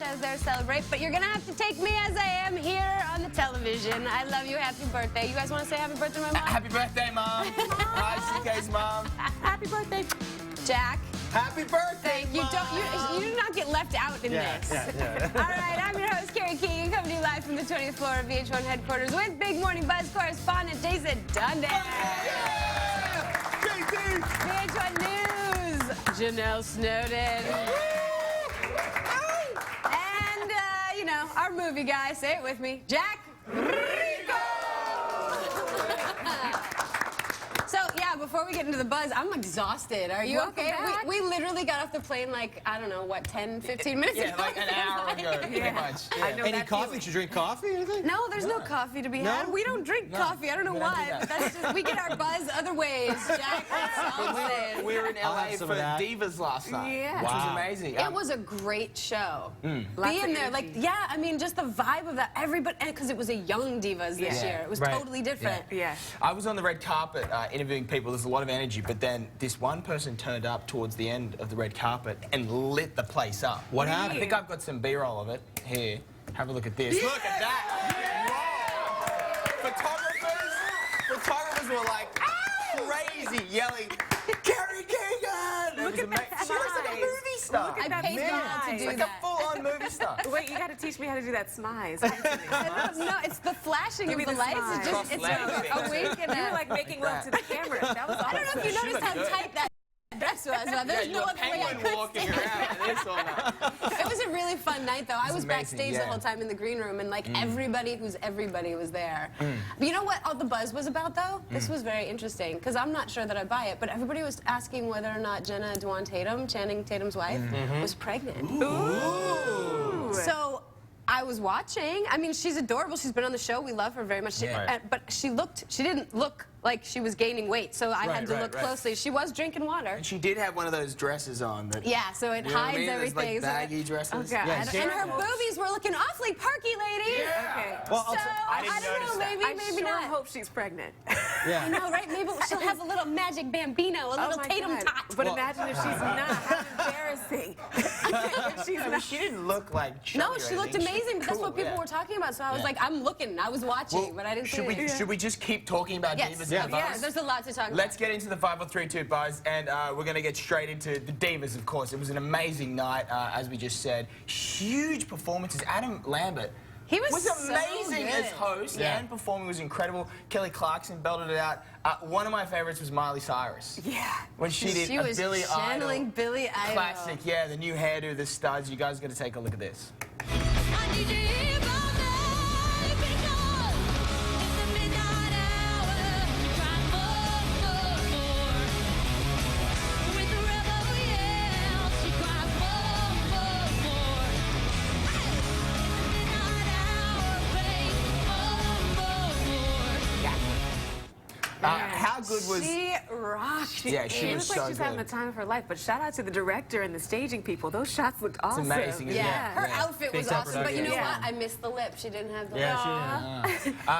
as there celebrate, but you're gonna have to take me as I am here on the television. I love you. Happy birthday. You guys want to say happy birthday to my mom? Happy birthday, Mom. Hi, CK's mom. Happy birthday, Jack. Happy birthday, You do not get left out in this. Yeah. All right, I'm your host, Carrie Keagan, coming to you live from the 20th floor of VH1 headquarters with Big Morning Buzz correspondent Jason Dundas. Yeah! JT! VH1 News, Janelle Snowden. And, you know, our movie guy, say it with me, Jack Rico! So, yeah, before we get into the buzz, I'm exhausted. Are you okay? We literally got off the plane like, I don't know, what, 10, 15 minutes ago? Yeah, like an hour ago, pretty much. Yeah. I know Any coffee? Did you drink coffee or anything? No, there's no coffee to be had. We don't drink coffee. I don't know why. But that's just, we get our buzz other ways, Jack. That's all I'm saying. We were in LA for Divas last night, which was amazing. It was a great show. Being there, like, yeah, I mean, just the vibe of that, everybody, because it was a young Divas this year. It was totally different. Yeah. I was on the red carpet interviewing people. There's a lot of energy, but then this one person turned up towards the end of the red carpet and lit the place up. What happened? I think I've got some B-roll of it here. Have a look at this. Look at that! Wow. Photographers were like crazy, yelling, "Carrie Keagan!" Look at that. She looks like a movie star. Look at that paid God to do like that. a full-on movie star. Wait, you got to teach me how to do that smize. No, it's the flashing of the lights. It's just, it's like a wink and You were a... like making love to the camera. That was awesome. I don't know if you noticed how tight that dress was, but there's no other way I could walking stand around. This all night. It was a really fun night, though. I was amazing, backstage the whole time in the green room, and like everybody who's everybody was there. But you know what all the buzz was about, though? This was very interesting, because I'm not sure that I buy it, but everybody was asking whether or not Jenna Dewan Tatum, Channing Tatum's wife, was pregnant. Ooh. So I was watching. I mean, she's adorable. She's been on the show. We love her very much. But she didn't look like she was gaining weight, so I had to look closely. She was drinking water. And she did have one of those dresses on. That, yeah, so it hides everything. Those, like, baggy dresses. Okay. And her boobies were looking awfully perky, lady. Okay. Well, So, I don't know, maybe I not. hope she's pregnant. I know, right? Maybe she'll have a little magic bambino, a little Tatum tot. But imagine if she's not. How embarrassing. If she's not. She didn't look like chubby No, or she looked anything. amazing, but that's what people were talking about. So I was like, I'm looking, I was watching, but I didn't see it. Should we just keep talking about Divas? Yeah, there's a lot to talk about. Let's get into the 5032 buzz, and we're going to get straight into the Divas, of course. It was an amazing night, as we just said. Huge performances. Adam Lambert was amazing as host, and performing was incredible. Kelly Clarkson belted it out. One of my favorites was Miley Cyrus. Yeah. When she did a Billy channeling Billy Idol. Classic, yeah, the new hairdo, the studs. You guys got to take a look at this. How good was... She rocked. Yeah, she It was looks like so she's good. having the time of her life, but shout out to the director and the staging people. Those shots looked awesome. It's amazing, isn't it? Her outfit was awesome, but you know Yeah. what? I missed the lip. She didn't have the lip.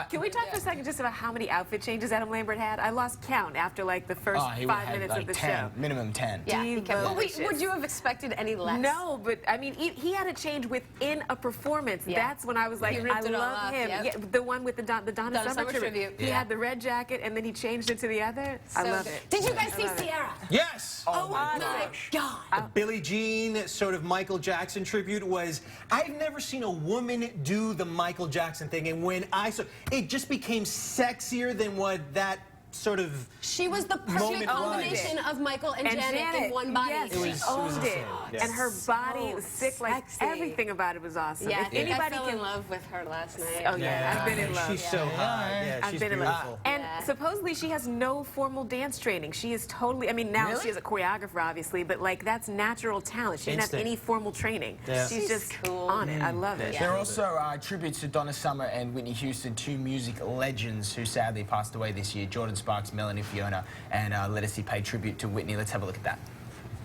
Can we talk for a second just about how many outfit changes Adam Lambert had? I lost count after like the first 5 minutes like of the 10, show. minimum 10. Yeah, he kept would you have expected any less? No, but I mean, he had a change within a performance. That's when I was like, I love him. Yep. Yeah, the one with the Donna Summer tribute. Yeah. He had the red jacket, and then he changed it to the other. I love it. Did you guys see Sierra? Yes. Oh my God. Billie Jean sort of Michael Jackson tribute was, I've never seen a woman do the Michael Jackson thing, and when I saw it, just became sexier than what that sort of She was the perfect combination of Michael and Janet in one body. Yes, she owned it. And her body was sick, like everything about it was awesome. Yeah, If anybody I fell can in love with her last night. Oh yeah, I've been in love. She's so hot. Yeah, I've she's been in beautiful. love. And supposedly she has no formal dance training. She is totally, I mean, now she is a choreographer, obviously, but like that's natural talent. She didn't have any formal training. Yeah. She's just on it. I love it. There are also tributes to Donna Summer and Whitney Houston, two music legends who sadly passed away this year. Jordan Sparks, Melanie Fiona, and let us see pay tribute to Whitney. Let's have a look at that.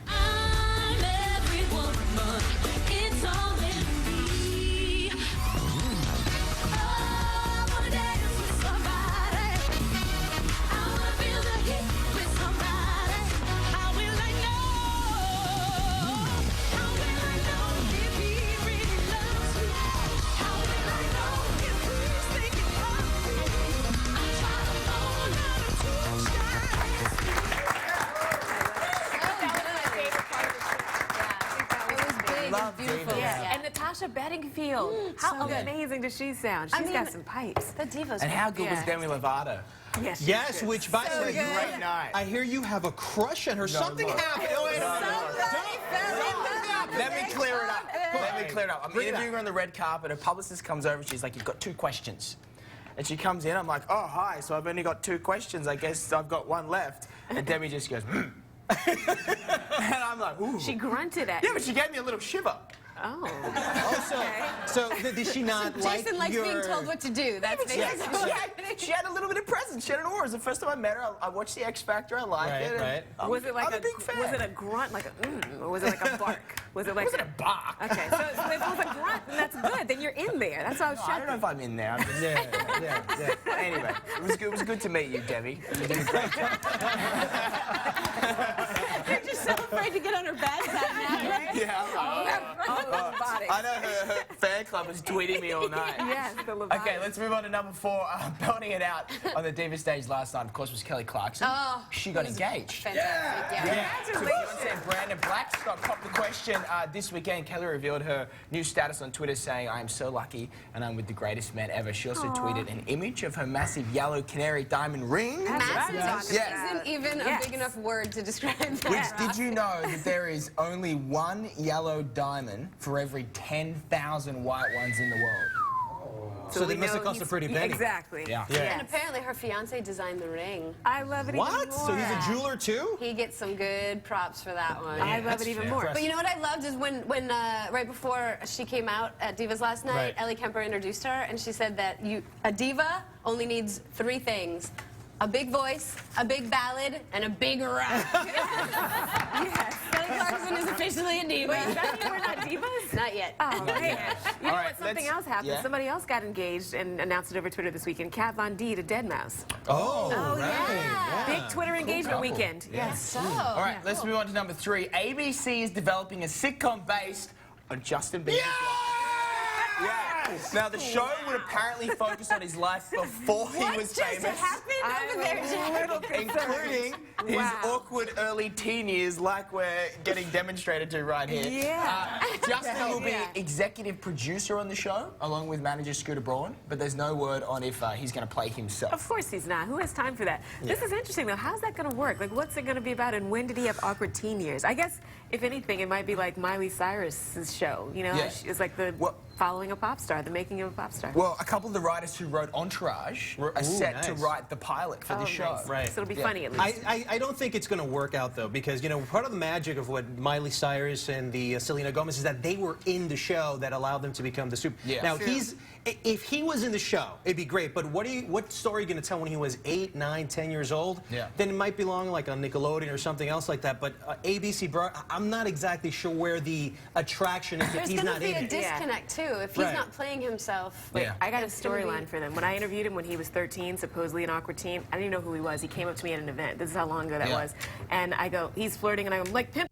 I'm every woman, it's all in me. I wanna dance with somebody. I wanna feel the heat with somebody. How will I know? How will I know if he really Yeah. And Natasha Bedingfield. How amazing does she sound? She's got some pipes. The divas. And how good was Demi Lovato? Yes, Yes, which, by the way, Great night. I hear you have a crush on her. Something happened. Oh, wait, Let me clear it up. Let me clear it up. I'm interviewing her on the red carpet. Her publicist comes over and she's like, "You've got 2 questions." And she comes in. I'm like, "Oh, hi. So I've only got 2 questions. I guess I've got 1 left." And Demi just goes, "Hmm." And I'm like, "Ooh." She grunted at Yeah, you. but she gave me a little shiver. Oh. Also, so did she not like Jason likes your... being told what to do. That's basically what's happening. She had a little bit of presence. She had an aura. It was the first time I met her. I watched the X Factor. I liked it. Right. Was it like I'm a big fan. Was it a grunt, like a or was it like a bark? Was it like It wasn't a bark. Okay, so if it was a grunt, then that's good. Then you're in there. That's how I was I don't know checking. if I'm in there. I'm just... Yeah. Anyway, it was good to meet you, Debbie. You did a great job. You're just so afraid to get on her bad side now, right? Yeah. I know her fan club was tweeting me all night. Yes, the Lovato. Okay, let's move on to number 4. Belting it out on the Diva stage last night, of course, was Kelly Clarkson. Oh, she got engaged. Fantastic. Yeah. So Beyonce and Brandon Blackstock copped the question this weekend. Kelly revealed her new status on Twitter saying, "I am so lucky and I'm with the greatest man ever." She also tweeted an image of her massive yellow canary diamond ring. Massive Yeah. isn't even a big enough word to describe that. Which, did you know that there is only 1 yellow diamond for every 10,000 white ones in the world? So they we must know have cost a he's- pretty penny. Exactly. Yeah. And apparently her fiance designed the ring. I love it even What? more. So he's a jeweler too? He gets some good props for that one. I love it even more. But you know what I loved is when right before she came out at Divas last night, Right. Ellie Kemper introduced her, and she said that a diva only needs 3 things: a big voice, a big ballad, and a big rap. Yes. Kelly Clarkson is officially a diva. Wait, does that mean we're not divas? Not yet. Oh, man. You know All right, what? Something let's- else happened. yeah. Somebody else got engaged and announced it over Twitter this weekend. Kat Von D to Deadmau5. Oh, yeah. Big Twitter engagement couple. weekend. Yes. So. All right, let's move on to number 3. ABC is developing a sitcom based on Justin Bieber's life. Yeah. Now, the show would apparently focus on his life before he was famous. happened over there, Jack? Including his awkward early teen years, like we're getting demonstrated to right here. Yeah. Justin will be executive producer on the show, along with manager Scooter Braun, but there's no word on if he's going to play himself. Of course he's not. Who has time for that? This is interesting, though. How's that going to work? Like, what's it going to be about, and when did he have awkward teen years? I guess, if anything, it might be like Miley Cyrus's show, you know? Yeah. It's like the following a pop star, the making of a pop star. Well, a couple of the writers who wrote Entourage are set to nice. write the pilot for the show. Nice. Right. So it'll be funny, at least. I don't think it's going to work out, though, because, you know, part of the magic of what Miley Cyrus and the Selena Gomez is that they were in the show that allowed them to become the super. Yeah. Now, True. if he was in the show, it'd be great, but what story are you going to tell when he was 8, 9, 10 years old? Yeah. Then it might belong like on Nickelodeon or something else like that, but ABC, I'm not exactly sure where the attraction is if There's he's going not to be in a it. disconnect, too, if he's Right. not playing himself. Yeah. I got a It's gonna be- storyline for them. When I interviewed him when he was 13, supposedly an awkward teen, I didn't know who he was. He came up to me at an event. This is how long ago that was. And I go, he's flirting, and I'm like, pimp.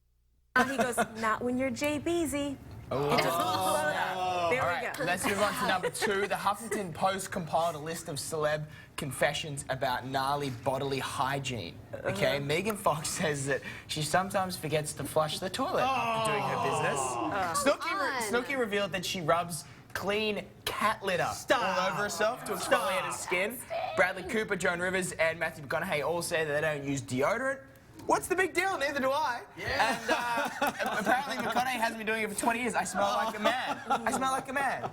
And he goes, not when you're Jay Beezy. Oh. It just flowed out. There All we right, go. let's move on to number 2. The Huffington Post compiled a list of celeb confessions about gnarly bodily hygiene. Okay, Megan Fox says that she sometimes forgets to flush the toilet after doing her business. Snooki revealed that she rubs clean cat litter all over herself to exfoliate her skin. Bradley Cooper, Joan Rivers, and Matthew McConaughey all say that they don't use deodorant. What's the big deal? Neither do I. Yeah. And apparently McConaughey hasn't been doing it for 20 years. I smell like a man. I smell like a man.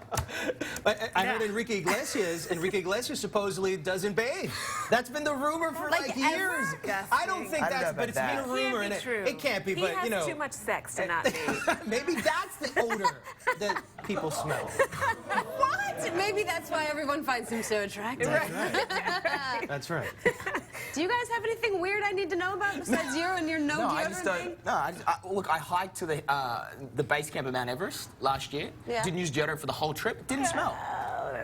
I heard Enrique Iglesias supposedly doesn't bathe. That's been the rumor for like years. I don't think I don't know that's, but about it's been a that. rumor, Can't and be true. it can't be. He But has you know, too much sex to not be. maybe that's the odor that people smell. What? Maybe that's why everyone finds him so attractive. That's right. Do you guys have anything weird I need to know about besides you and your no No, deodorant I just thing? don't. No, look, I hiked to the base camp of Mount Everest last year. Yeah. Didn't use deodorant for the whole trip. It didn't smell.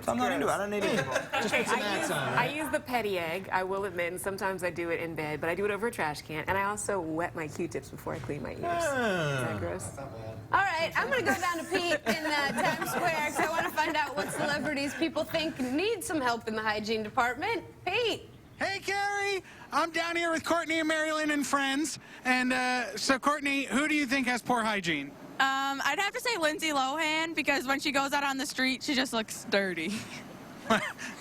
So I'm not into it. I don't need it anymore. Just put some ads on. I use the petty egg, I will admit, and sometimes I do it in bed, but I do it over a trash can, and I also wet my Q-tips before I clean my ears. Is that gross? All right, I'm going to go down to Pete in Times Square because I want to find out what celebrities people think need some help in the hygiene department. Pete. Hey, Carrie. I'm down here with Courtney and Marilyn and friends. And so, Courtney, who do you think has poor hygiene? I'd have to say Lindsay Lohan because when she goes out on the street, she just looks dirty.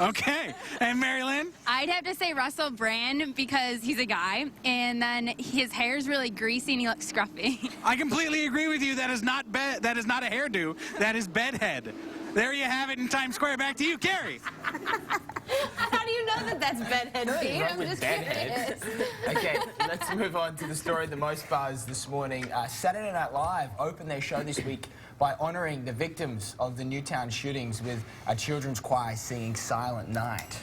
Okay. And Mary Lynn? I'd have to say Russell Brand because he's a guy, and then his hair's really greasy and he looks scruffy. I completely agree with you. That is not a hairdo. That is bedhead. There you have it in Times Square. Back to you, Carrie. How do you know that that's bedhead feet? I'm just curious. Okay, let's move on to the story of the most buzz this morning. Saturday Night Live opened their show this week by honouring the victims of the Newtown shootings with a children's choir singing Silent Night.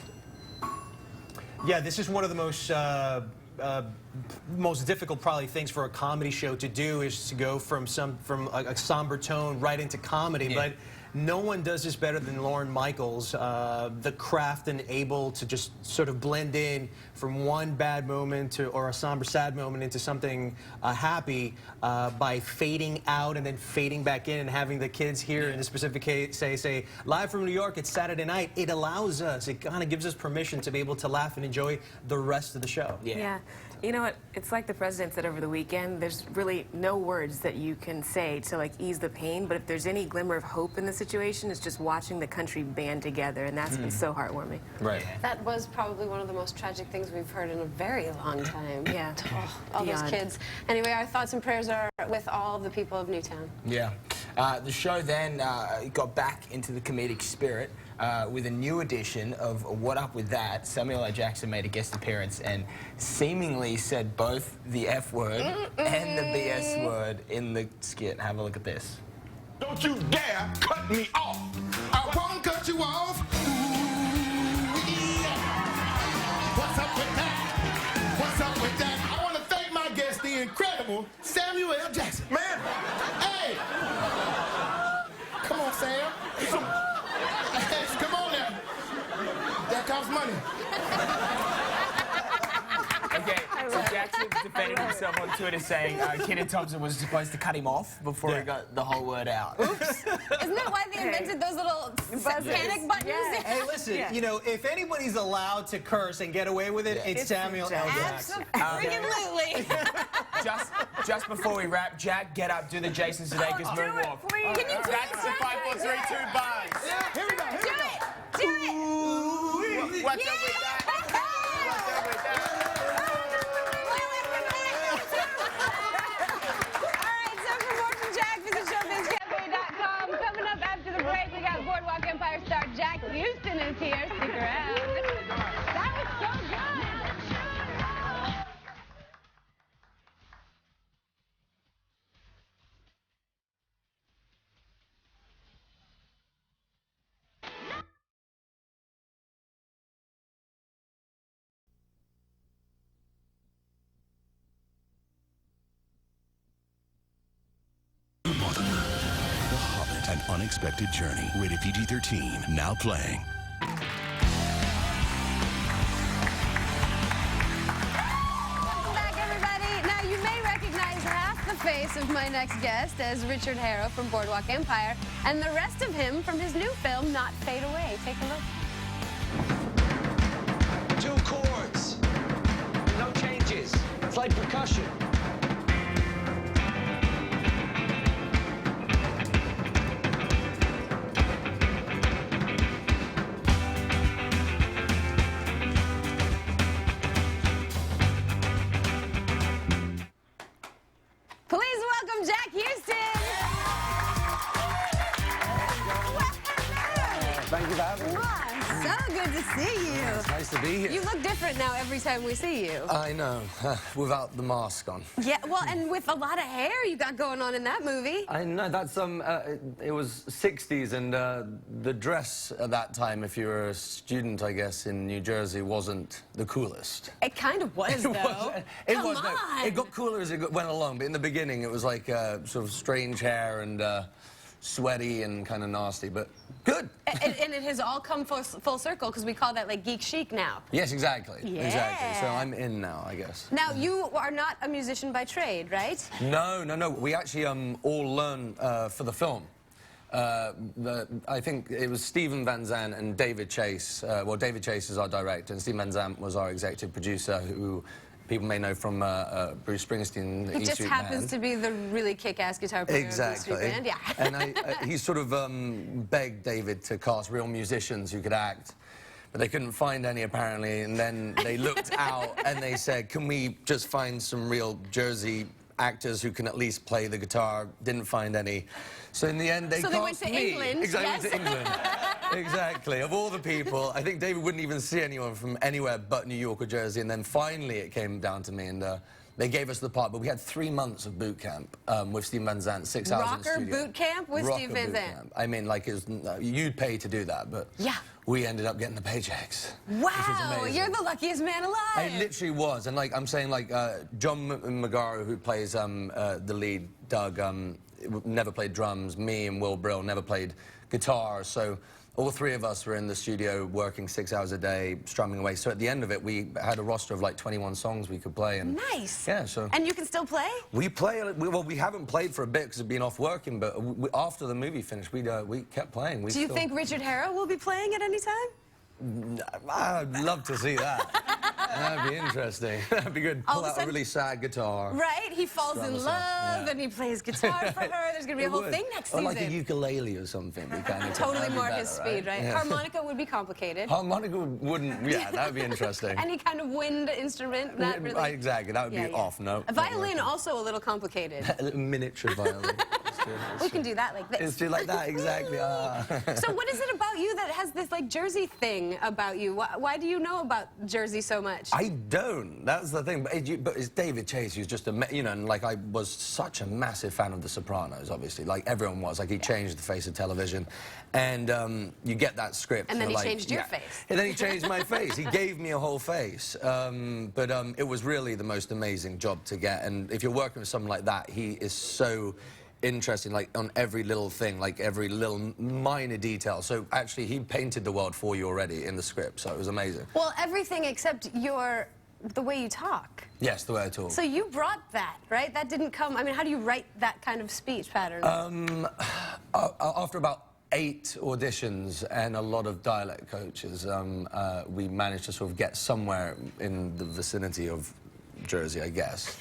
Yeah, this is one of the most difficult probably things for a comedy show to do, is to go from a somber tone right into comedy. Yeah. But no one does this better than Lorne Michaels, the craft and able to just sort of blend in from one bad moment or a somber, sad moment into something happy by fading out and then fading back in and having the kids here in the specific case say, live from New York, it's Saturday night. It allows us, it kind of gives us permission to be able to laugh and enjoy the rest of the show. Yeah. You know what? It's like the president said over the weekend. There's really no words that you can say to like ease the pain, but if there's any glimmer of hope in the situation, it's just watching the country band together, and that's been so heartwarming. Right. That was probably one of the most tragic things we've heard in a very long time. Yeah. Oh, all those kids. Anyway, our thoughts and prayers are with all of the people of Newtown. Yeah. The show then got back into the comedic spirit with a new edition of What Up With That. Samuel L. Jackson made a guest appearance and seemingly said both the F word and the BS word in the skit. Have a look at this. Don't you dare cut me off. I won't cut you off. Ooh, yeah. What's up with that? What's up with that? I want to thank my guest, the incredible Samuel L. Jackson. Man, hey. Come on, Sam. Come on now. That costs money. Okay, so Jackson defended himself on Twitter saying Kenan Thompson was supposed to cut him off before he got the whole word out. Oops. Isn't that why they invented those little panic buttons? Yeah. Hey, listen, you know, if anybody's allowed to curse and get away with it, it's Samuel L. Jackson. Absolutely. Just before we wrap, Jack, get up, do the Jason Sudeikis moonwalk. Can you do That's the 5, 4, 3, 2 buzz. Here we go. Do it! Do it! What's up with that? What's up with that? All right, so for more from Jack, visit showbizcafe.com. Coming up after the break, we got Boardwalk Empire star Jack Houston is here. Stick around. That was so good. An Unexpected Journey. Rated PG-13. Now playing. Welcome back, everybody. Now, you may recognize half the face of my next guest as Richard Harrow from Boardwalk Empire, and the rest of him from his new film, Not Fade Away. Take a look. 2 chords. No changes. It's like percussion. Please welcome Jack Houston. Thank you for having me. Wow, so good to see you. It's nice to be here. You look different now every time we see you. I know, without the mask on. Yeah, well, and with a lot of hair you got going on in that movie. I know, that's, it was 60s, and the dress at that time, if you were a student, I guess, in New Jersey, wasn't the coolest. It kind of was, though. Come on. It got cooler as it went along, but in the beginning, it was like sort of strange hair and sweaty and kind of nasty, but good. And it has all come full circle, because we call that like geek chic now. Yes, exactly. Yeah. Exactly. So I'm in now, I guess. Now, you are not a musician by trade, right? No, no, no. We actually all learn for the film. I think it was Stephen Van Zandt and David Chase. Well, David Chase is our director, and Stephen Van Zandt was our executive producer, who people may know from Bruce Springsteen. He just happens to be the really kick-ass guitar player of the street band. Yeah. And he sort of begged David to cast real musicians who could act. But they couldn't find any, apparently, and then they looked out and they said, can we just find some real Jersey actors who can at least play the guitar? Didn't find any. So in the end, they So they went to me. England. Exactly, Yes. went to England. Exactly. Of all the people, I think David wouldn't even see anyone from anywhere but New York or Jersey, and then finally it came down to me, and they gave us the part, but we had 3 months of boot camp with Steve Van Zandt, 6 hours in the Rocker studio. boot camp with Rocker Steve Van boot Zandt. camp. I mean, like, it was, you'd pay to do that, but yeah. we ended up getting the paychecks. Wow, you're the luckiest man alive. I literally was, and like I'm saying, like John Magaro, who plays the lead, Doug, never played drums. Me and Will Brill never played guitar, so all 3 of us were in the studio working 6 hours a day, strumming away. So at the end of it, we had a roster of like 21 songs we could play. And nice. Yeah, so. And you can still play? We play. Well, we haven't played for a bit because we've been off working. But after the movie finished, we kept playing. Do you think Richard Harrow will be playing at any time? I'd love to see that. That'd be interesting. That'd be good. Pull out a really sad guitar. Right? He falls in love and he plays guitar for her. There's going to be a whole thing next season. Or like a ukulele or something. Totally more his speed, right? Yeah. Harmonica would be complicated. Harmonica wouldn't, yeah, that would be interesting. Any kind of wind instrument, not really. Exactly, that would be off, no. A violin also a little complicated. A little miniature violin. We can do that like this. It's do like that, exactly. So what is it about you that has this like Jersey thing about you? Why do you know about Jersey so much? I don't. That's the thing. But it's David Chase, who's just a, you know, and like I was such a massive fan of The Sopranos, obviously. Like everyone was. Like he changed the face of television. And you get that script. And then he like, changed your face. And then he changed my face. He gave me a whole face. But it was really the most amazing job to get. And if you're working with someone like that, he is so interesting, like on every little thing, like every little minor detail. So actually, he painted the world for you already in the script, so it was amazing. Well, everything except the way you talk. Yes, the way I talk. So you brought that, right? That didn't come, I mean, how do you write that kind of speech pattern? After about 8 auditions and a lot of dialect coaches, we managed to sort of get somewhere in the vicinity of Jersey, I guess.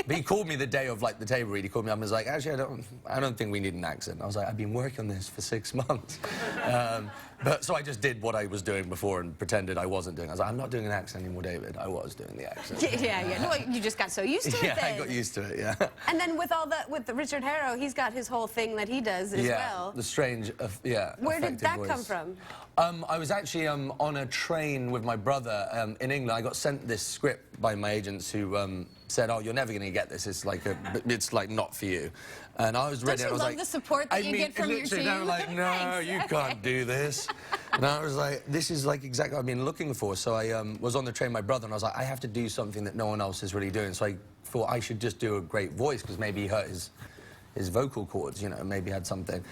But he called me the day of like the table read. He called me up and was like, actually, I don't think we need an accent. I was like, I've been working on this for 6 months. So I just did what I was doing before and pretended I wasn't doing it. I was like, I'm not doing an accent anymore, David. I was doing the accent. Yeah. No, you just got so used to it Yeah, then. I got used to it, yeah. And then with the Richard Harrow, he's got his whole thing that he does as well. The strange, Where did that voice. come from? I was actually on a train with my brother in England. I got sent this script by my agents who said, "Oh, you're never going to get this. It's like not for you." And I was ready. Don't you I was love like, the support that you get from your team? They were like, "No, you can't do this." And I was like, "This is like exactly what I've been looking for." So I was on the train with my brother, and I was like, "I have to do something that no one else is really doing." So I thought I should just do a great voice because maybe he hurt his vocal cords, you know, maybe he had something.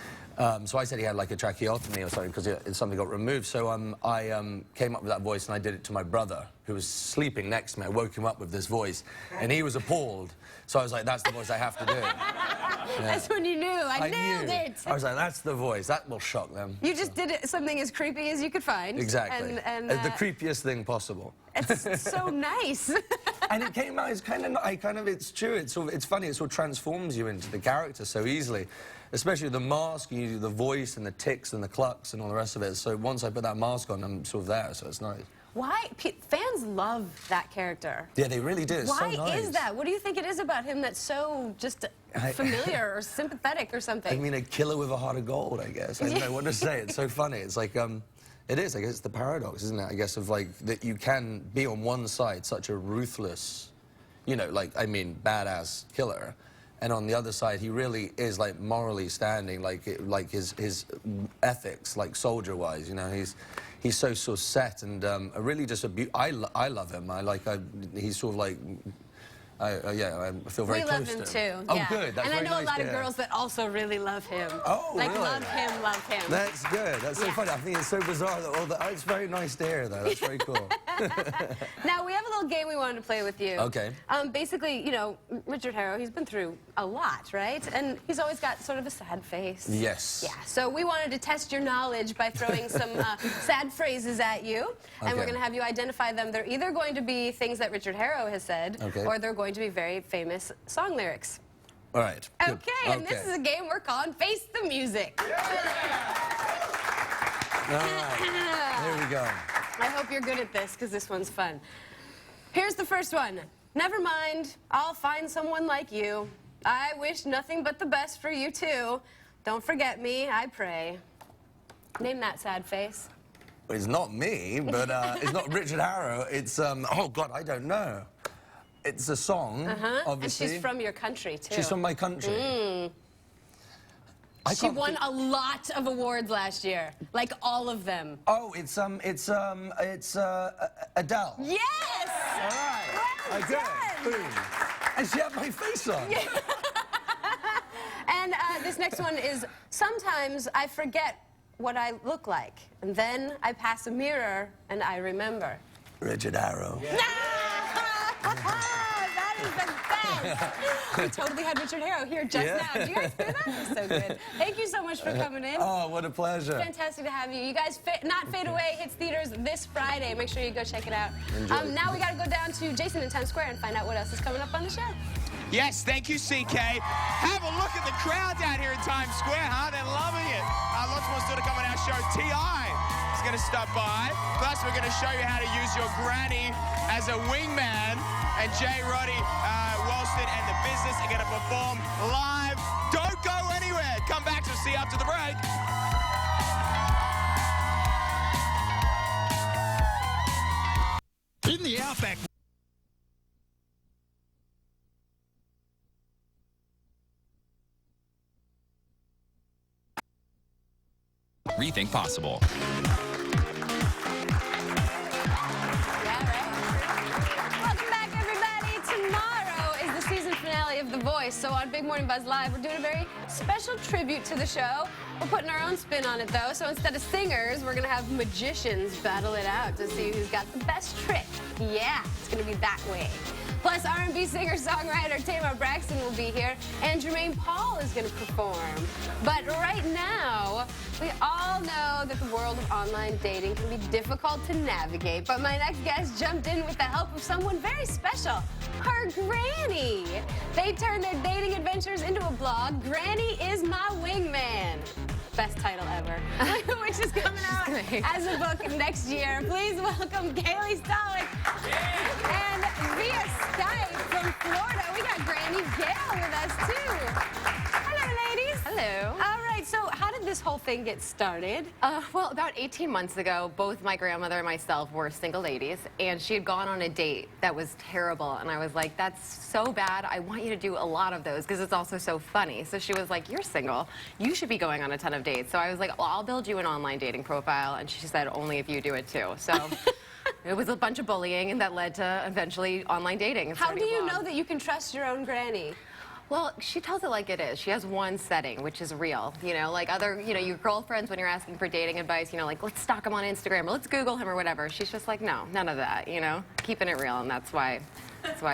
So I said he had like a tracheotomy or something because something got removed. So I came up with that voice and I did it to my brother, who was sleeping next to me. I woke him up with this voice, and he was appalled. So I was like, that's the voice I have to do. Yeah. That's when you knew. I nailed it. I was like, that's the voice. That will shock them. You just did something as creepy as you could find. Exactly. And the creepiest thing possible. It's so nice. And it came out, it's true, it's funny, it sort of transforms you into the character so easily. Especially the mask, you do the voice and the tics and the clucks and all the rest of it. So once I put that mask on, I'm sort of there, so it's nice. Why? Fans love that character. Yeah, they really do. It's Why so nice. is that? What do you think it is about him that's so just familiar or sympathetic or something? I mean, a killer with a heart of gold, I guess. I don't know what to say. It's so funny. It's like, it is, I guess it's the paradox, isn't it? I guess of like, that you can be on one side such a ruthless, you know, like, I mean, badass killer. And on the other side, he really is like morally standing, like his ethics, like soldier-wise. You know, he's so set and really just I love him. He's sort of like. I feel very close to him. We love him too. Oh, yeah. good. That's and I very know nice a lot of girls that also really love him. Oh, like, really? love him, love him. That's good. That's so funny. I think it's so bizarre that it's very nice to hear, though. That's very cool. Now, we have a little game we wanted to play with you. Okay. Basically, you know, Richard Harrow, he's been through a lot, right? And he's always got sort of a sad face. Yes. Yeah, so we wanted to test your knowledge by throwing some sad phrases at you. And we're Okay. going to have you identify them. They're either going to be things that Richard Harrow has said, Okay. or they're going to be very famous song lyrics. All right. Good. Okay, and this is a game we're calling Face the Music. All right. Here we go. I hope you're good at this, because this one's fun. Here's the first one. Never mind, I'll find someone like you. I wish nothing but the best for you, too. Don't forget me, I pray. Name that sad face. It's not me, but it's not Richard Harrow. It's, oh, God, I don't know. It's a song, obviously. And she's from your country, too. She's from my country. She won a lot of awards last year, like all of them. Oh, it's Adele. Yes! All right. Well Okay. done. Boom. And she had my face on. Yeah. And this next one is, sometimes I forget what I look like, and then I pass a mirror and I remember. Richard Harrow. Yeah. That is the best. We totally had Richard Harrow here just now. Did you guys hear that? That was so good. Thank you so much for coming in. Oh, what a pleasure. Fantastic to have you. You guys, Not Fade Away hits theaters this Friday. Make sure you go check it out. Now we got to go down to Jason in Times Square and find out what else is coming up on the show. Yes, thank you, CK. Have a look at the crowd down here in Times Square, huh? They're loving it. Lots more still to come on our show. T.I. is going to stop by. Plus, we're going to show you how to use your granny as a wingman. And Jay Roddy, Walston, and the business are going to perform live. Don't go anywhere. Come back to see you after the break. In the Outback. Rethink possible. Welcome back, everybody. Tomorrow is the season finale of The Voice. So on Big Morning Buzz Live, we're doing a very special tribute to the show. We're putting our own spin on it, though. So instead of singers, we're going to have magicians battle it out to see who's got the best trick. Yeah, it's going to be that way. Plus, R&B singer-songwriter Tamar Braxton will be here, and Jermaine Paul is going to perform. But right now, we all know that the world of online dating can be difficult to navigate. But my next guest jumped in with the help of someone very special, her granny. They turned their dating adventures into a blog, Granny is My Wingman. Best title ever, which is coming out as a book next year. Please welcome Kaylee Stolick. And via Skype from Florida, we got Granny Gail with us, too. Hello, ladies. Hello. All right, so how did this whole thing get started? Well, about 18 months ago, both my grandmother and myself were single ladies, and she had gone on a date that was terrible, and I was like, that's so bad. I want you to do a lot of those, because it's also so funny. So she was like, you're single. You should be going on a ton of dates. So I was like, well, I'll build you an online dating profile, and she said, only if you do it, too. So it was a bunch of bullying, and that led to eventually online dating. How do you know that you can trust your own granny? Well, she tells it like it is. She has one setting, which is real. You know, like other, you know, your girlfriends, when you're asking for dating advice, you know, like, let's stalk him on Instagram or let's Google him or whatever. She's just like, no, none of that, you know, keeping it real. And that's why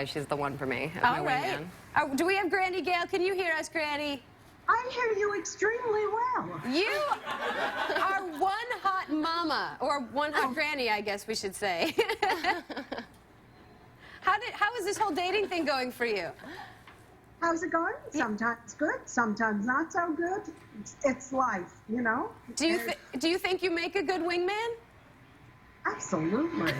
she's the one for me. All right. Do we have Granny Gail? Can you hear us, Granny? I hear you extremely well. You are one hot mama, or one hot granny, I guess we should say. How is this whole dating thing going for you? How's it going? Sometimes good, sometimes not so good. It's life, you know? Do you think you make a good wingman? Absolutely.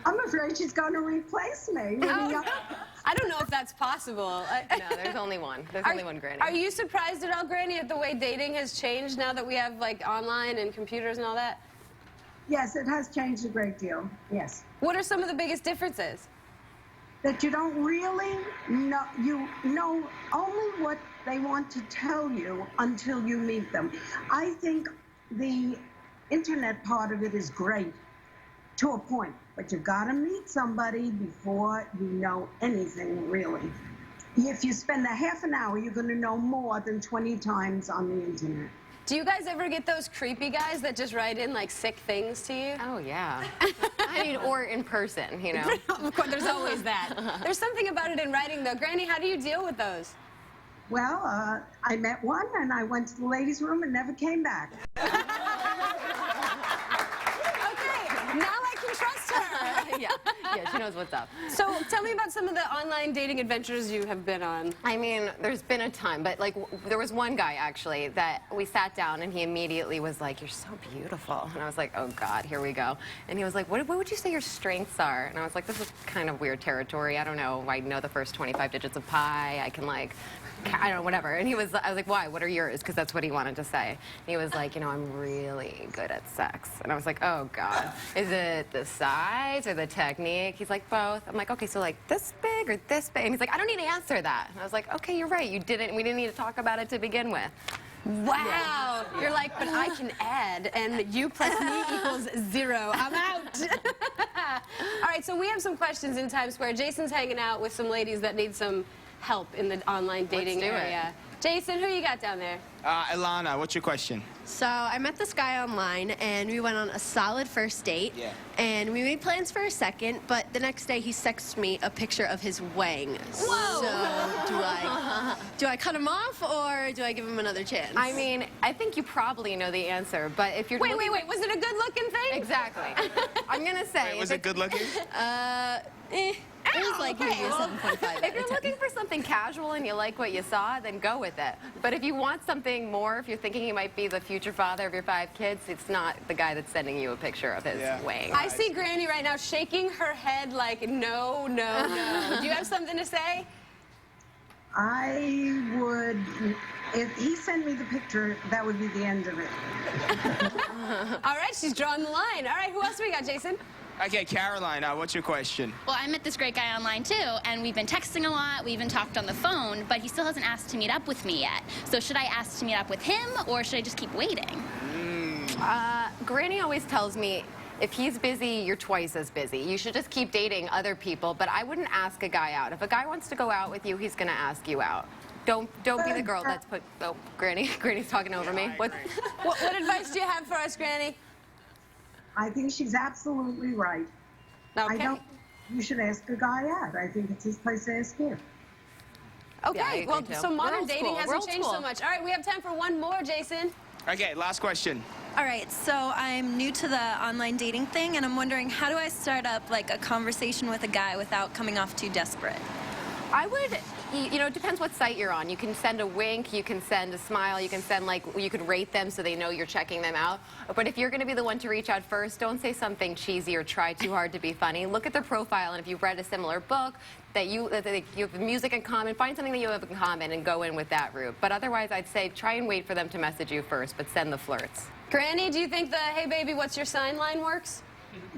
I'm afraid she's going to replace me. I don't know if that's possible. No, there's only one. There's only one Granny. Are you surprised at all, Granny, at the way dating has changed now that we have, like, online and computers and all that? Yes, it has changed a great deal, yes. What are some of the biggest differences? That you don't really know, you know only what they want to tell you until you meet them. I think the internet part of it is great to a point, but you've got to meet somebody before you know anything, really. If you spend a half an hour, you're going to know more than 20 times on the internet. Do you guys ever get those creepy guys that just write in like sick things to you? Oh, yeah. I mean, or in person, you know. Of course, there's always that. There's something about it in writing, though. Granny, how do you deal with those? Well, I met one and I went to the ladies' room and never came back. Okay, now I can trust her. Yeah, she knows what's up. So tell me about some of the online dating adventures you have been on. I mean, there's been a ton, but like there was one guy actually that we sat down and he immediately was like, "You're so beautiful," and I was like, "Oh God, here we go." And he was like, "What would you say your strengths are?" And I was like, "This is kind of weird territory. I don't know. I know the first 25 digits of pi. I can like." I don't know, whatever. And I was like, "Why? What are yours?" Because that's what he wanted to say. And he was like, "You know, I'm really good at sex." And I was like, "Oh God, is it the size or the technique?" He's like, "Both." I'm like, "Okay, so like this big or this big?" And he's like, "I don't need to answer that." And I was like, "Okay, you're right. We didn't need to talk about it to begin with." Wow. Yeah. You're like, "But I can add, and you plus me equals 0. I'm out." All right, so we have some questions in Times Square. Jason's hanging out with some ladies that need some help in the online dating area. Jason, who you got down there? Ilana, what's your question? So I met this guy online, and we went on a solid first date. Yeah. And we made plans for a second, but the next day he texted me a picture of his wang. Whoa! So do I cut him off, or do I give him another chance? I mean, I think you probably know the answer, but if you're wait, was it a good-looking thing? Exactly. I'm gonna say. Wait, was it good-looking? It was like maybe a 7.5. If you're looking for something casual and you like what you saw, then go with it. But if you want something more, if you're thinking he might be the future father of your 5 kids, it's not the guy that's sending you a picture of his wang. I see Granny right now shaking her head like, no, no, no. Do you have something to say? I would, if he sent me the picture, that would be the end of it. All right, she's drawing the line. All right, who else do we got, Jason? Okay, Caroline, what's your question? Well, I met this great guy online too, and we've been texting a lot, we even talked on the phone, but he still hasn't asked to meet up with me yet. So should I ask to meet up with him, or should I just keep waiting? Granny always tells me, if he's busy, you're twice as busy. You should just keep dating other people, but I wouldn't ask a guy out. If a guy wants to go out with you, he's gonna ask you out. Don't be the girl that's put, oh, Granny's talking over me. What advice do you have for us, Granny? I think she's absolutely right. Okay. You should ask a guy out. I think it's his place to ask you. Okay, well, so modern dating hasn't changed so much. All right, we have time for one more, Jason. Okay, last question. All right, so I'm new to the online dating thing, and I'm wondering, how do I start up like a conversation with a guy without coming off too desperate? I would, you know, it depends what site you're on. You can send a wink, you can send a smile, you can send like, you could rate them so they know you're checking them out. But if you're going to be the one to reach out first, don't say something cheesy or try too hard to be funny. Look at their profile, and if you've read a similar book, that you have music in common, find something that you have in common and go in with that route. But otherwise, I'd say try and wait for them to message you first, but send the flirts. Granny, do you think the "Hey baby, what's your sign" line works?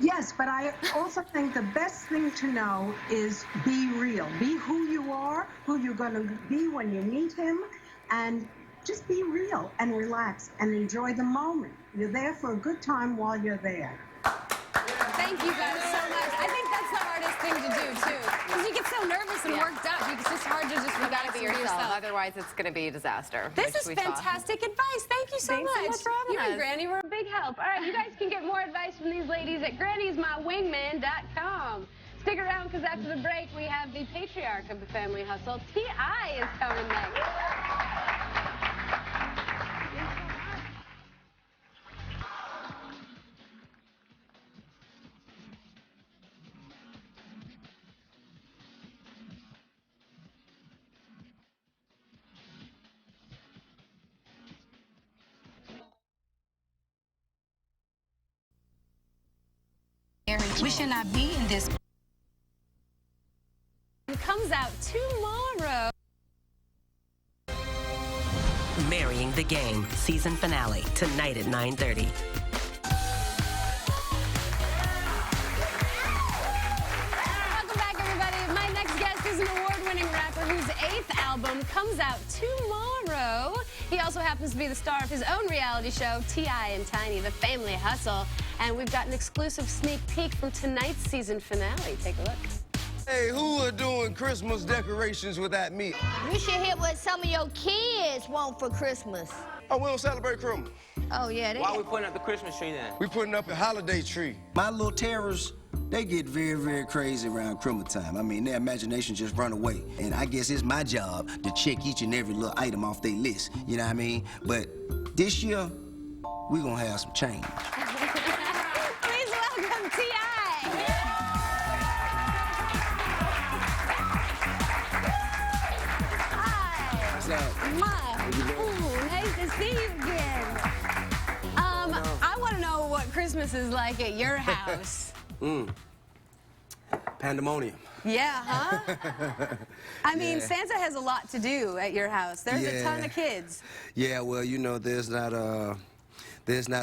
Yes, but I also think the best thing to know is be real. Be who you are, who you're going to be when you meet him, and just be real and relax and enjoy the moment. You're there for a good time while you're there. Thank you guys so much. I think that's the hardest thing to do, too. Because you get so nervous and worked up. It's just hard to just You gotta be yourself. Otherwise, it's going to be a disaster. This is fantastic advice. Thank you so much. Thanks so much for having You and us. Granny were a big help. All right, you guys can get more advice from these ladies at Granny'sMyWingman.com. Stick around, because after the break, we have the patriarch of the family hustle, T.I. is coming next. We should not be in this. It comes out tomorrow. Marrying the Game season finale tonight at 9:30. Welcome back, everybody. My next guest is an award-winning rapper whose 8th album comes out tomorrow. He also happens to be the star of his own reality show, T.I. and Tiny, The Family Hustle. And we've got an exclusive sneak peek from tonight's season finale. Take a look. Hey, who are doing Christmas decorations without me? You should hear what some of your kids want for Christmas. Oh, we don't celebrate Christmas. Oh, yeah. Why are we putting up the Christmas tree then? We putting up a holiday tree. My little terrors, they get very, very crazy around Christmas time. I mean, their imagination just run away. And I guess it's my job to check each and every little item off their list. You know what I mean? But this year, we gonna have some change. Please welcome T.I. Hi. What's up? Ooh, nice to see you again. I want to know what Christmas is like at your house. Pandemonium. Yeah, huh? I mean, Santa has a lot to do at your house. There's a ton of kids. Yeah, well, you know, there's not a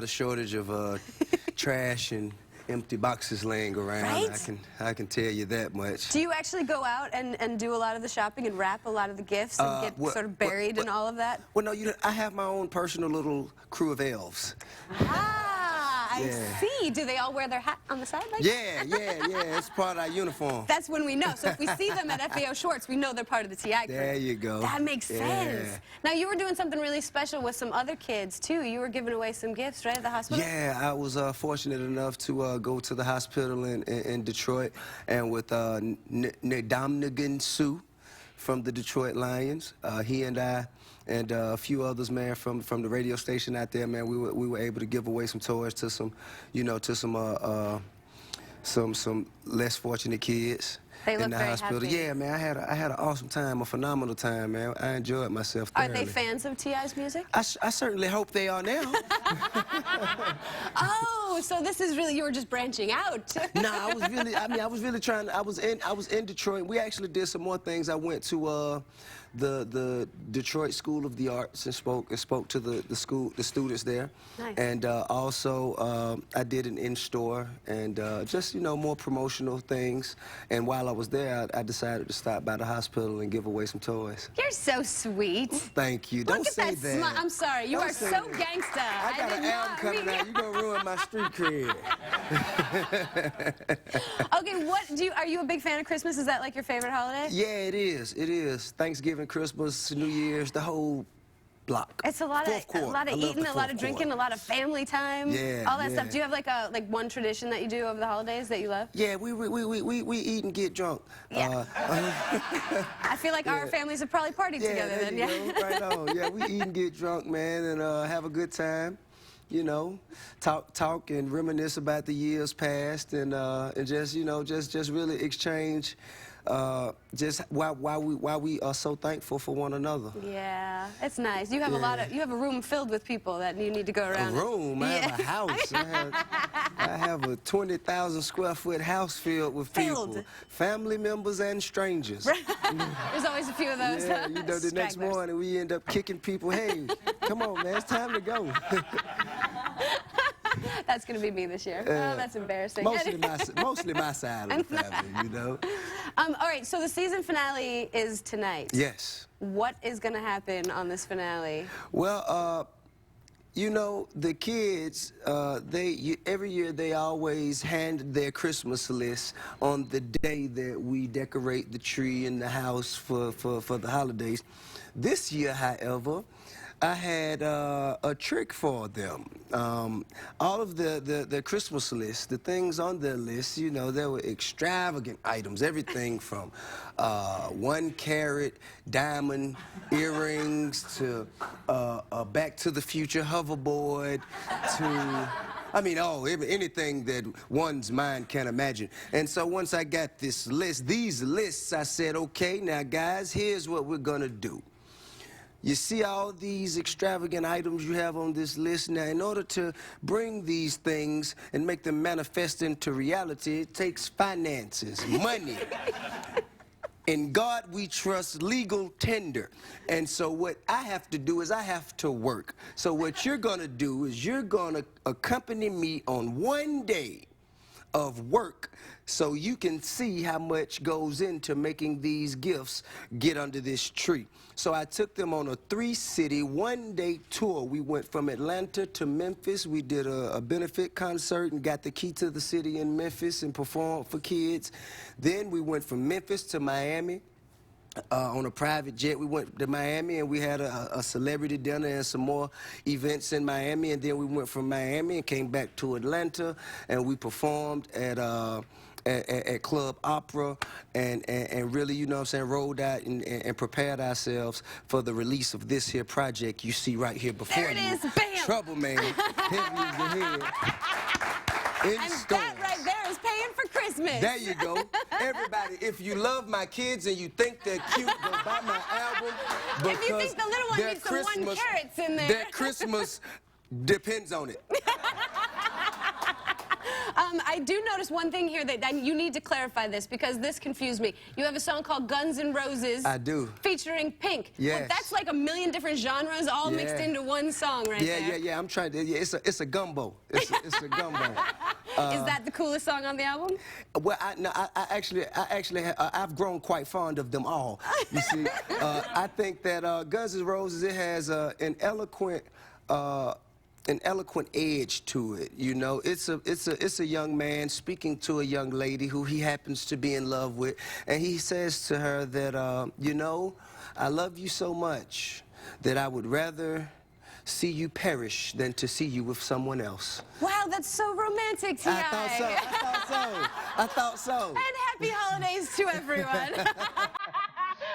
shortage of trash and empty boxes laying around. Right? I can tell you that much. Do you actually go out and do a lot of the shopping and wrap a lot of the gifts and get sort of buried in all of that? Well, no, I have my own personal little crew of elves. Ah, I see. Do they all wear their hat on the side like that? Yeah. It's part of our uniform. That's when we know. So if we see them at FAO Shorts, we know they're part of the TI crew. There you go. That makes sense. Now, you were doing something really special with some other kids, too. You were giving away some gifts, right, at the hospital? Yeah, I was fortunate enough to go to the hospital in Detroit and with Ndamnigan Sue from the Detroit Lions. He and I and a few others, man, from the radio station out there, man, we were able to give away some toys to some, you know, to some less fortunate kids. They look in the very hospital. happy. Yeah, man, I had an awesome time, a phenomenal time, man. I enjoyed myself thoroughly. Are they fans of T.I.'s music? I certainly hope they are now. Oh, so this is really, you were just branching out. No, I was really trying. I was in Detroit. We actually did some more things. I went to the Detroit School of the Arts and spoke to the students there. Nice. And also I did an in-store and just, you know, more promotional things. And while I was there, I decided to stop by the hospital and give away some toys. You're so sweet. Thank you. Don't Look at say that that. smile. I'm sorry. You Don't are say so that. gangsta. I got an album coming out. You're gonna ruin my street cred. Okay, are you a big fan of Christmas? Is that like your favorite holiday? Yeah, it is. It is. Thanksgiving, Christmas, New Year's, the whole block. It's a lot of eating, a lot of drinking, a lot of family time. Yeah, all that stuff. Do you have like one tradition that you do over the holidays that you love? Yeah, we eat and get drunk. Yeah. I feel like our families have probably partied together then. Yeah, right on. Yeah, we eat and get drunk, man, and have a good time. You know, talk and reminisce about the years past, and just, you know, just really exchange just why we are so thankful for one another. Yeah, it's nice. You have you have a room filled with people that you need to go around. A room? I have a house. I have a 20,000 square foot house filled with people, family members and strangers. There's always a few of those. Yeah, you know, the next morning we end up kicking people. Hey, come on, man, it's time to go. That's going to be me this year. Oh, that's embarrassing. Mostly my side of the family, you know. All right, so the season finale is tonight. Yes. What is going to happen on this finale? Well, you know, the kids, every year they always hand their Christmas list on the day that we decorate the tree in the house for the holidays. This year, however, I had a trick for them. All of the Christmas list, the things on their list, you know, there were extravagant items, everything from 1-carat diamond earrings to a Back to the Future hoverboard to, I mean, anything that one's mind can imagine. And so once I got these lists, I said, okay, now guys, here's what we're gonna do. You see all these extravagant items you have on this list. Now, in order to bring these things and make them manifest into reality, it takes finances, money. In God we trust, legal tender. And so what I have to do is I have to work. So what you're gonna do is you're gonna accompany me on one day of work so you can see how much goes into making these gifts get under this tree. So I took them on a 3-city, 1-day tour. We went from Atlanta to Memphis. We did a benefit concert and got the key to the city in Memphis and performed for kids. Then we went from Memphis to Miami. on a private jet. We went to Miami and we had a celebrity dinner and some more events in Miami, and then we went from Miami and came back to Atlanta, and we performed at Club Opera and really, you know what I'm saying, rolled out and prepared ourselves for the release of this here project you see right here before you. There it is, bam! Trouble Man, Heavy as the Head. And that right there is paying for Christmas. There you go. Everybody, if you love my kids and you think they're cute, go buy my album. If you think the little one needs some 1 carats in there. Their Christmas depends on it. I do notice one thing here that you need to clarify this because this confused me. You have a song called Guns N' Roses. I do. Featuring Pink. Yes. Well, that's like a million different genres all mixed into one song right there. Yeah. I'm trying to. Yeah, it's a gumbo. It's a gumbo. Is that the coolest song on the album? Well, I've grown quite fond of them all. You see, I think that Guns N' Roses, it has an eloquent edge to it. You know, it's a young man speaking to a young lady who he happens to be in love with, and he says to her that, you know, I love you so much that I would rather see you perish than to see you with someone else. Wow, that's so romantic, T.I. I thought so. And happy holidays to everyone.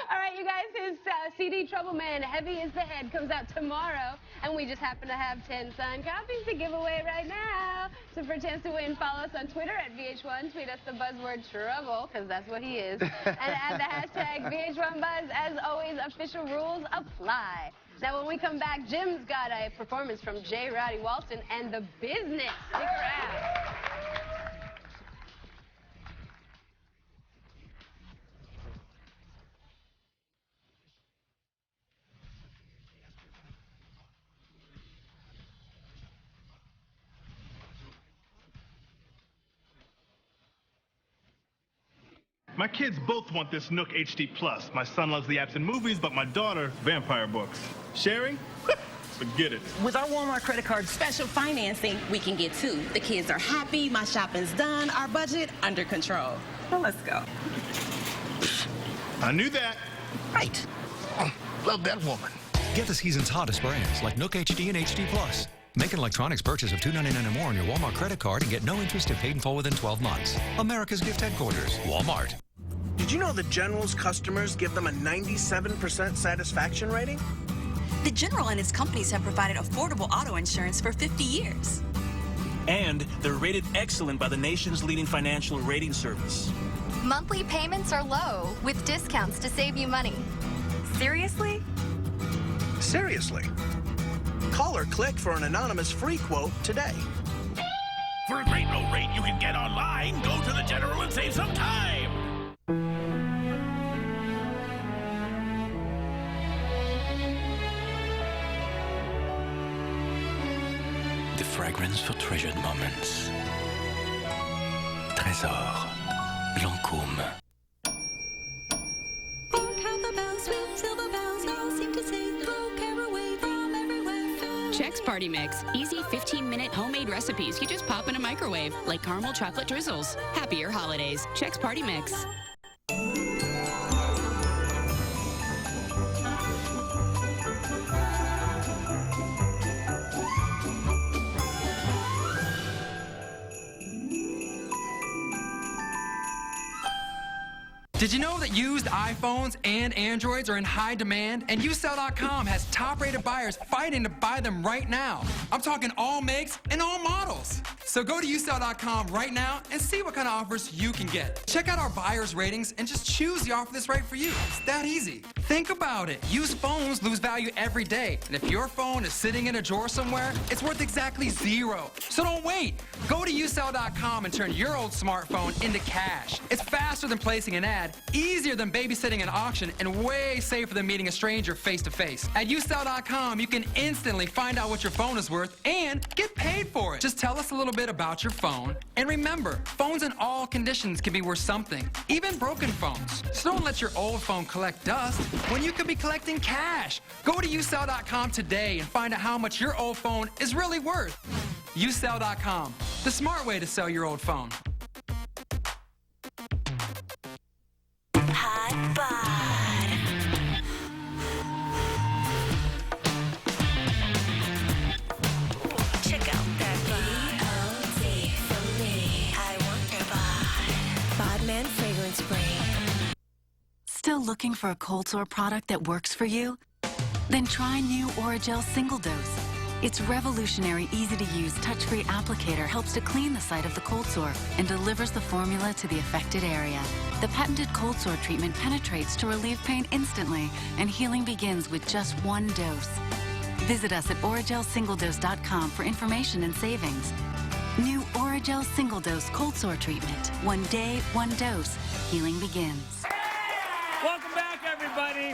All right, you guys, his CD, Trouble Man, Heavy as the Head, comes out tomorrow, and we just happen to have 10 signed copies to give away right now. So for a chance to win, follow us on Twitter at VH1, tweet us the buzzword trouble, because that's what he is, and add the hashtag VH1Buzz. As always, official rules apply. Now, when we come back, Jim's got a performance from J. Rowdy Walton and The Business. Stick around. My kids both want this Nook HD Plus. My son loves the apps and movies, but my daughter, vampire books. Sharing? Forget it. With our Walmart credit card special financing, we can get two. The kids are happy, my shopping's done, our budget under control. Well, let's go. I knew that. Right. Love that woman. Get the season's hottest brands like Nook HD and HD Plus. Make an electronics purchase of $2.99 or more on your Walmart credit card and get no interest if paid in full within 12 months. America's gift headquarters, Walmart. Did you know that General's customers give them a 97% satisfaction rating? The General and its companies have provided affordable auto insurance for 50 years. And they're rated excellent by the nation's leading financial rating service. Monthly payments are low with discounts to save you money. Seriously? Seriously. Call or click for an anonymous free quote today. For a great low rate you can get online, go to the General and save some time. The fragrance for treasured moments. Trésor. Lancôme. Chex Party Mix. Easy 15-minute homemade recipes you just pop in a microwave, like caramel chocolate drizzles. Happier holidays. Chex Party Mix. Did you know that used iPhones and Androids are in high demand? And usell.com has top-rated buyers fighting to buy them right now. I'm talking all makes and all models. So go to usell.com right now and see what kind of offers you can get. Check out our buyers' ratings and just choose the offer that's right for you. It's that easy. Think about it. Used phones lose value every day. And if your phone is sitting in a drawer somewhere, it's worth exactly zero. So don't wait. Go to usell.com and turn your old smartphone into cash. It's faster than placing an ad, easier than babysitting an auction, and way safer than meeting a stranger face-to-face. At usell.com, you can instantly find out what your phone is worth and get paid for it. Just tell us a little bit about your phone. And remember, phones in all conditions can be worth something, even broken phones. So don't let your old phone collect dust when you could be collecting cash. Go to usell.com today and find out how much your old phone is really worth. usell.com, the smart way to sell your old phone. Hot looking for a cold sore product that works for you? Then try new Orajel Single Dose. Its revolutionary, easy-to-use, touch-free applicator helps to clean the site of the cold sore and delivers the formula to the affected area. The patented cold sore treatment penetrates to relieve pain instantly, and healing begins with just one dose. Visit us at OragelSingleDose.com for information and savings. New Orajel Single Dose Cold Sore Treatment. One day, one dose. Healing begins. Welcome back, everybody.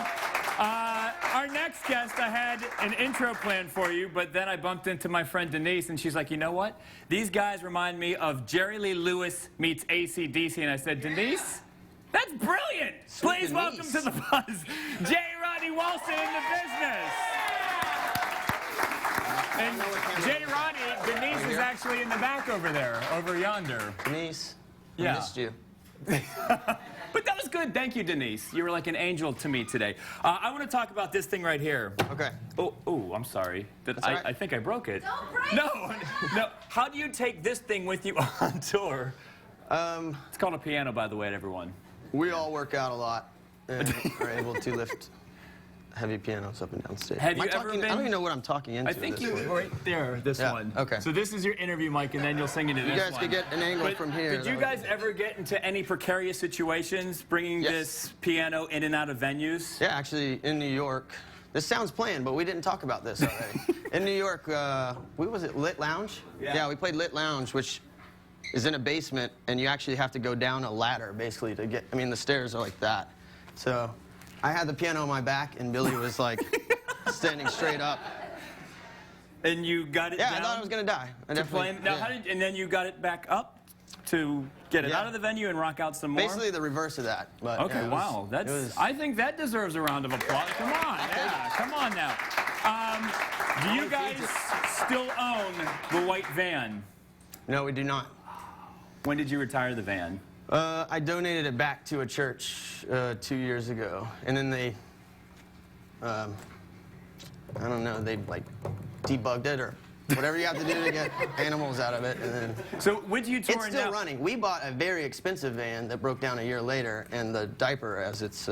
Our next guest, I had an intro planned for you, but then I bumped into my friend Denise, and she's like, you know what? These guys remind me of Jerry Lee Lewis meets AC/DC, and I said, Denise, that's brilliant. Please welcome to the buzz, J. Roddy Walson in the business. And J. Roddy, Denise is actually in the back over there, over yonder. Denise, I missed you. But that was good. Thank you, Denise. You were like an angel to me today. I want to talk about this thing right here. Okay. Oh, I'm sorry. I think I broke it. Don't break it. No. How do you take this thing with you on tour? It's called a piano, by the way, to everyone. We all work out a lot and are able to lift heavy pianos up and down stage. Have you ever been? I don't even know what I'm talking into. I think you were right there, this one. Okay. So this is your interview mic, and then you'll sing into this one. You guys could get an angle from here. Did you guys ever get into any precarious situations bringing this piano in and out of venues? Yeah, actually, in New York. This sounds planned, but we didn't talk about this already. In New York, was it Lit Lounge? Yeah, we played Lit Lounge, which is in a basement, and you actually have to go down a ladder, basically, to get, I mean, the stairs are like that. So I had the piano on my back, and Billy was like standing straight up. And you got it down? Yeah, I thought I was going to die. And then you got it back up to get it out of the venue and rock out some more? Basically the reverse of that. But, okay, wow. I think that deserves a round of applause. Come on, come on now. Do you guys still own the white van? No, we do not. When did you retire the van? I donated it back to a church 2 years ago, and then they, I don't know, they like debugged it or whatever you have to do to get animals out of it, and then. So when you tour it's still running. We bought a very expensive van that broke down a year later, and the diaper, as it's.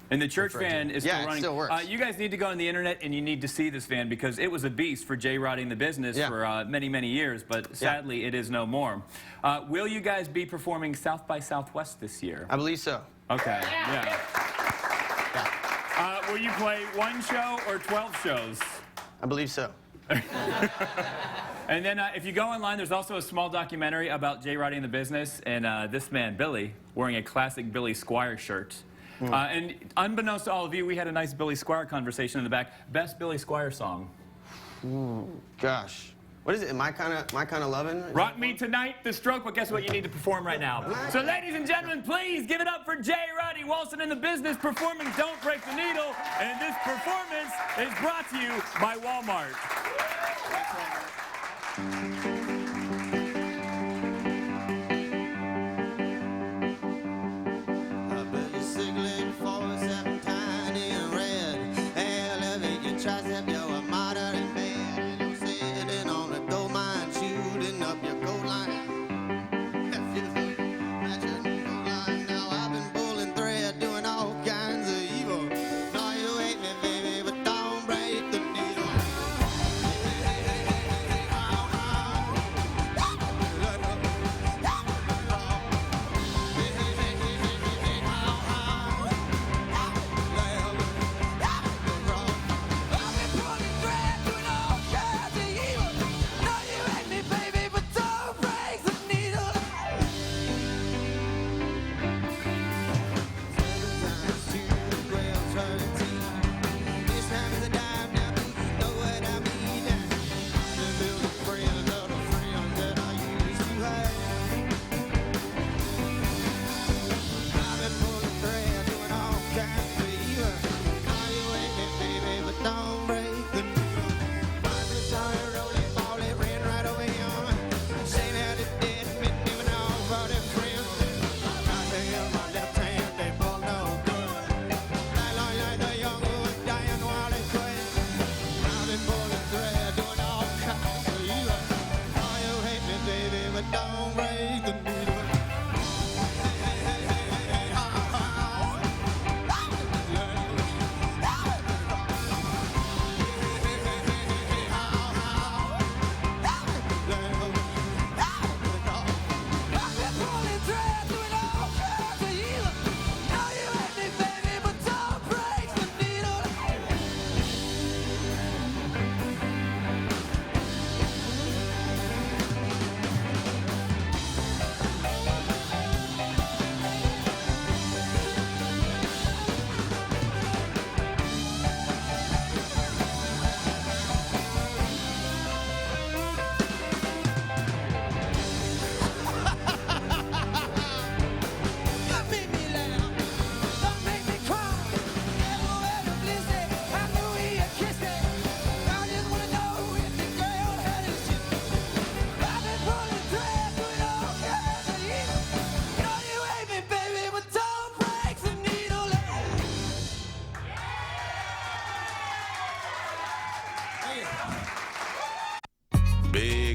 And the church van is still running. Yeah, it still works. You guys need to go on the internet and you need to see this van because it was a beast for J. Roddy in the business for many, many years, but sadly it is no more. Will you guys be performing South by Southwest this year? I believe so. Okay, will you play one show or 12 shows? I believe so. And then if you go online, there's also a small documentary about J. Roddy in the business and this man, Billy, wearing a classic Billy Squier shirt. And unbeknownst to all of you, we had a nice Billy Squier conversation in the back. Best Billy Squier song? Ooh, gosh. What is it? My kind of lovin'? Rock Me Tonight, The Stroke, but guess what? You need to perform right now. So ladies and gentlemen, please give it up for J. Roddy Walson in the business performing Don't Break the Needle. And this performance is brought to you by Walmart.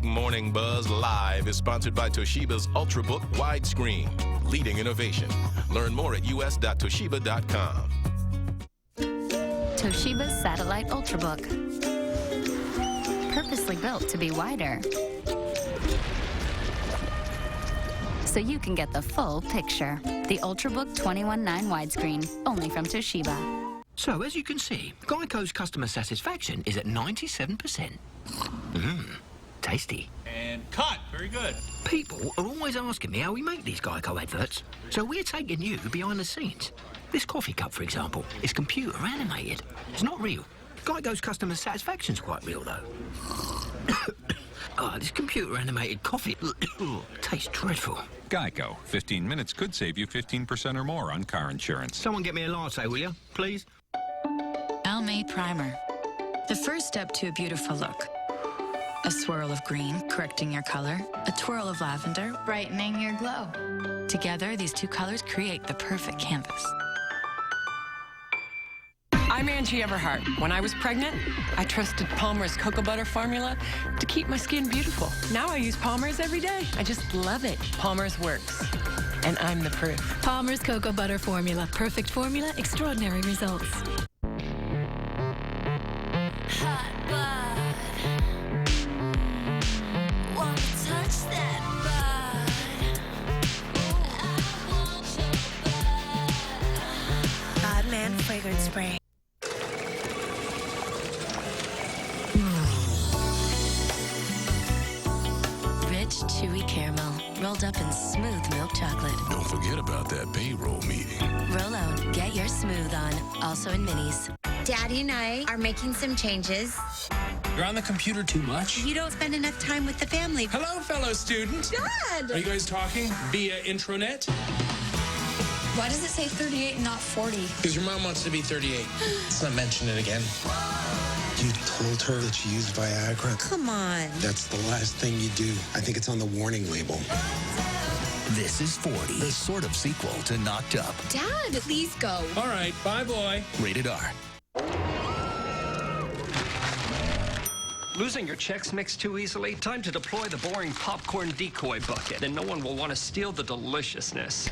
Big Morning Buzz Live is sponsored by Toshiba's Ultrabook Widescreen, leading innovation. Learn more at us.toshiba.com. Toshiba's Satellite Ultrabook. Purposely built to be wider, so you can get the full picture. The Ultrabook 21:9 widescreen, only from Toshiba. So, as you can see, Geico's customer satisfaction is at 97%. Tasty. And cut. Very good. People are always asking me how we make these Geico adverts, so we're taking you behind the scenes. This coffee cup, for example, is computer animated. It's not real. Geico's customer satisfaction's quite real, though. This computer animated coffee tastes dreadful. Geico. 15 minutes could save you 15% or more on car insurance. Someone get me a latte, will you? Please? Almay Primer. The first step to a beautiful look. A swirl of green, correcting your color. A twirl of lavender, brightening your glow. Together, these two colors create the perfect canvas. I'm Angie Everhart. When I was pregnant, I trusted Palmer's cocoa butter formula to keep my skin beautiful. Now I use Palmer's every day. I just love it. Palmer's works. And I'm the proof. Palmer's cocoa butter formula. Perfect formula, extraordinary results. Bodman fragrance spray. Rich, chewy caramel, rolled up in smooth milk chocolate. Don't forget about that payroll meeting. Rolo, get your smooth on, also in minis. Daddy and I are making some changes. You're on the computer too much? You don't spend enough time with the family. Hello, fellow student. Dad! Are you guys talking via intranet? Why does it say 38 and not 40? Because your mom wants to be 38. Let's not mention it again. You told her that she used Viagra? Come on. That's the last thing you do. I think it's on the warning label. This is 40, the sort of sequel to Knocked Up. Dad, please go. All right, bye, boy. Rated R. Losing your Chex Mix too easily? Time to deploy the boring popcorn decoy bucket. Then no one will want to steal the deliciousness.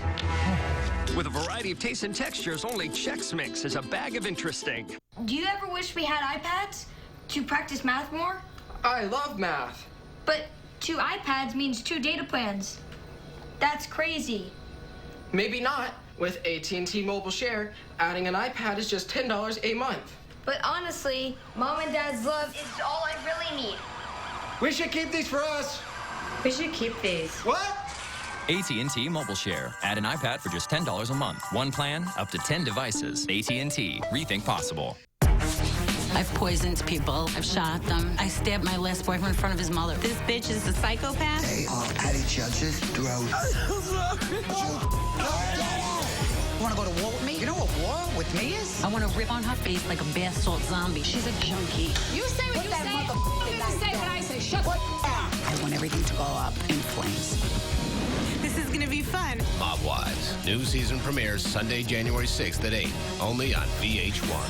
With a variety of tastes and textures, only Chex Mix is a bag of interesting. Do you ever wish we had iPads to practice math more? I love math. But 2 iPads means 2 data plans. That's crazy. Maybe not. With AT&T Mobile Share, adding an iPad is just $10 a month. But honestly, Mom and Dad's love is all I really need. We should keep these for us. We should keep these. What? AT&T Mobile Share. Add an iPad for just $10 a month. One plan, up to 10 devices. AT&T. Rethink possible. I've poisoned people. I've shot them. I stabbed my last boyfriend in front of his mother. This bitch is a psychopath. Hey, Patty Judge's throat. You want to go to war with me? You know what war with me is? I want to rip on her face like a bath salt zombie. She's a junkie. You say what you say. You say what I say. Shut up. I want everything to go up in flames. This is going to be fun. Mob Wives. New season premieres Sunday, January 6th at 8. Only on VH1.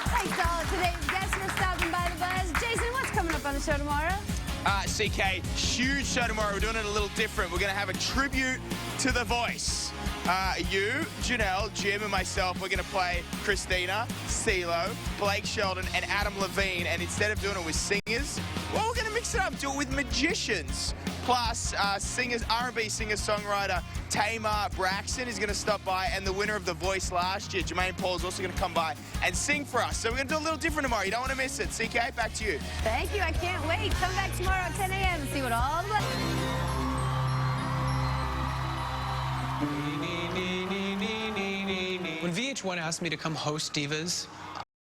Thanks to all of today's guests for stopping by the Buzz. Jason, what's coming up on the show tomorrow? CK, huge show tomorrow. We're doing it a little different. We're going to have a tribute to The Voice. You, Janelle, Jim, and myself, we're going to play Christina, CeeLo, Blake Shelton, and Adam Levine. And instead of doing it with singers, well, we're going to mix it up, do it with magicians. Plus, singers, R&B singer-songwriter Tamar Braxton is going to stop by, and the winner of The Voice last year, Jermaine Paul, is also going to come by and sing for us. So we're going to do a little different tomorrow. You don't want to miss it. CK, back to you. Thank you. I can't wait. Come back tomorrow at 10 a.m. and see what all the... When VH1 asked me to come host Divas,